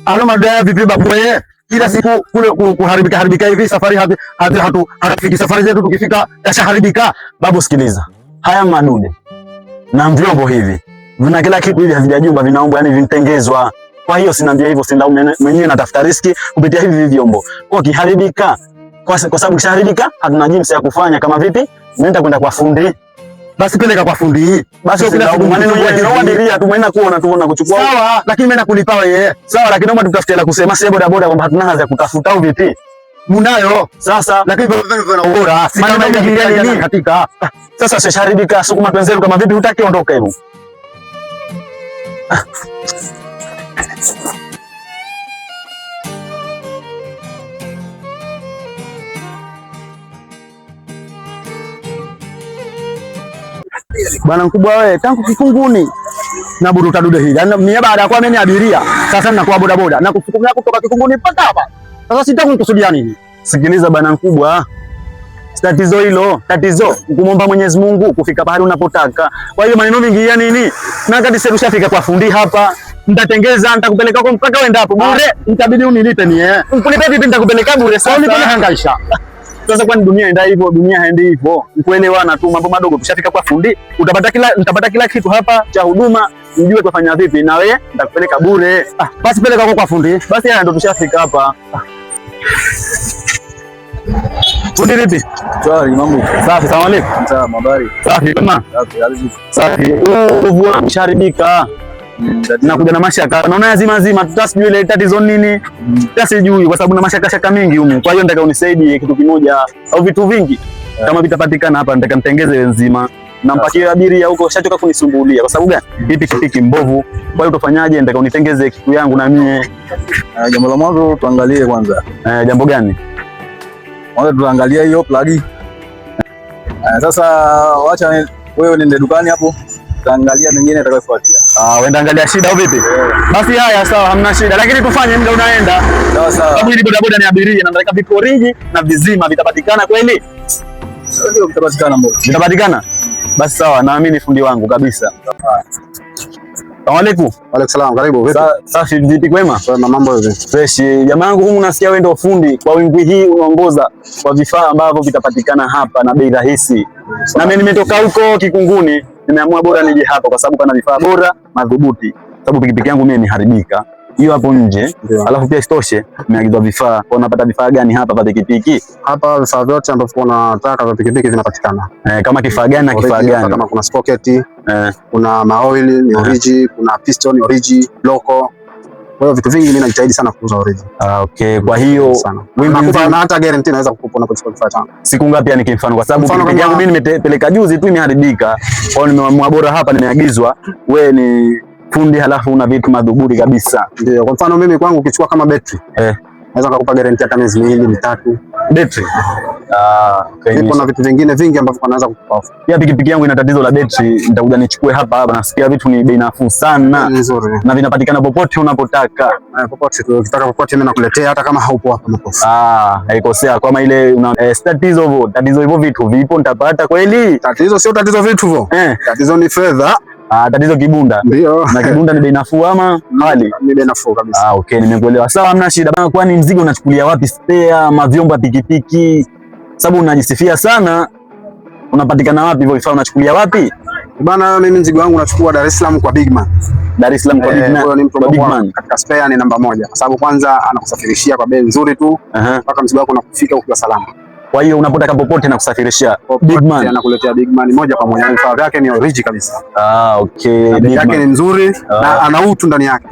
Alo madaya vipi babu wewe? Kila siku kule kuharibika hivi, safari hatufiki safari zetu, tukifika yashaharibika. Babu sikiliza. Haya madude na vyombo hivi vina kila kitu hivi havijajumba, vinaomba yani vintengezwa. Kwa hiyo sinaambia hivyo, sinda mwenyewe natafuta riski kupitia hivi vyombo. Kwa kiharibika, kwa sababu kisharibika hatuna jinsi ya kufanya. Kama vipi? Nenda kwenda kwa fundi. Basi peleka kwa fundi. Basi kila siku maneno ya ndio abiria tumeenda kuona tuona kuchukua. Sawa, lakini mimi nakulipa wewe. Sawa, lakini naomba tutafute la kusema sasa boda boda kwamba hatuna haja ya kutafuta au vipi? Munayo. Sasa lakini vile ubora. Maana nini katika. Sasa sisharibika sukuma penzeru kama vipi hutaki ondoka hebu. Bwana mkubwa wewe, tangu Kikunguni na buruta dude hili. Yaani mimi baada ya kuwa mimi abiria, sasa ninakuwa boda boda na kusukumia kutoka Kikunguni mpaka hapa. Sasa sitaki nikusudia nini? Sikiliza bwana mkubwa. Tatizo hilo, tatizo kumomba Mwenyezi Mungu kufika pahali unapotaka. Kwa hiyo maneno mingi ya nini? Na kati sasa ushafika kwa fundi hapa. Nitatengeza, nitakupeleka huko mpaka uende hapo. Bure, nitabidi unilipe ni Unilipe vipi nitakupeleka bure sasa? Unipe hangaisha. Sasa kwani dunia enda hivyo, dunia haendi hivyo. Nikuelewana tu mambo madogo, tushafika kwa fundi, nitapata kila kitu hapa cha huduma, nijue kufanya vipi na wewe nitakupeleka bure. Basi peleka huko kwa fundi. Basi haya ndio tushafika hapa. Fundi vipi? Sawa, mambo. Safi, salamu alaykum. Sawa, habari. Safi kama. Safi. Wewe msharibika. Na kuja na mashaka. Naona lazima tutasijui ile tatizo nini. Tutasijui kwa sababu na mashaka mingi huko. Kwa hiyo nataka unisaidie kitu kimoja au vitu vingi. Kama vitapatikana hapa nataka nitengeze nzima. Nampakia abiria huko shachoka kunisumbulia. Kwa sababu gani? Hii pikipiki mbovu. Kwa hiyo tufanyaje? Nataka unitengeze kitu yangu na mie. Jambo la mwanzo tuangalie kwanza. Jambo gani? Kwanza tuangalie hiyo plug. Sasa wacha wewe nende dukani hapo. Tuangalia mengine atakayofuatia. Wenda angalia shida au vipi? Basi haya sawa, hamna shida. Lakini tufanye muda unaenda. Sawa sawa. Sababu hili boda boda ni abiria na nataka vikoringi na vizima vitapatikana kweli? Ndio vitapatikana mbona? Vitapatikana? Basi sawa, naamini fundi wangu kabisa. Assalamu alaykum. Waalaikum salaam, karibu. Vipi? Safi, vipi kwema? Kwema, mambo vipi? Fresh. Jamaa yangu humu nasikia wewe ndio fundi. Kwa wingi hii unaongoza kwa vifaa ambavyo vitapatikana hapa na bei rahisi. Na mimi nimetoka huko Kikunguni. Nimeamua bora nije hapa kwa sababu pana vifaa bora madhubuti. Sababu pikipiki yangu mimi imeharibika. Hiyo hapo nje. Alafu pia isitoshe nimeagizwa vifaa. Kwa unapata vifaa gani hapa kwa pikipiki? Hapa vifaa vyote ambavyo unataka vya pikipiki vinapatikana. Kama kifaa gani na kifaa gani? Kama kuna sprocket, kuna maoil ni origi, kuna piston origi, loco. Kwa hiyo vitu vingi mimi najitahidi sana kuuza origi. Okay. Kwa hiyo na hata guarantee naweza kukupa unapochukua kifaa changu. Siku ngapi yani kimfano? Kwa sababu pikipiki yangu mimi nimepeleka juzi tu imeharibika. Kwa hiyo nimeamua bora hapa nimeagizwa. Wewe ni fundi halafu una vitu madhubuti kabisa. Ndio. Kwa mfano mimi kwangu ukichukua kama battery. Naweza kukupa guarantee hata miezi 2 3. Battery. Okay. Nipo na vitu vingine vingi ambavyo naweza kukupa. Pia pikipiki yangu ina tatizo la battery, nitakuja nichukue hapa. Nasikia vitu ni bei nafuu sana. Nzuri. Na vinapatikana popote unapotaka. Popote tu, ukitaka popote mimi nakuletea hata kama haupo hapa makosa. Haikosea kama ile una tatizo hivyo vitu vipo nitapata kweli? Tatizo sio tatizo vitu hivyo. Tatizo ni fedha. Tatizo kibunda. Ndio. Na kibunda ni bei nafuu ama hali? Ni bei nafuu kabisa. Okay, nimekuelewa. Sawa, hamna shida. Kwani mzigo unachukulia wapi? Spare, mavyombo ya pikipiki? Sababu unajisifia sana. Unapatikana wapi hivyo vifaa unachukulia wapi? Bana, mimi mzigo wangu nachukua Dar es Salaam kwa Bigman. Dar es Salaam kwa Bigman. Kwa Bigman. Katika spare ni namba 1 kwa sababu kwanza anakusafirishia kwa bei nzuri tu mpaka mzigo wako unakufika ukiwa salama. Kwa hiyo unapotaka popote na kusafirishia Bigman. Anakuletea Bigman moja kwa moja. Vifaa vyake ni origi kabisa. Okay. Bei yake ni nzuri na ana utu ndani yake.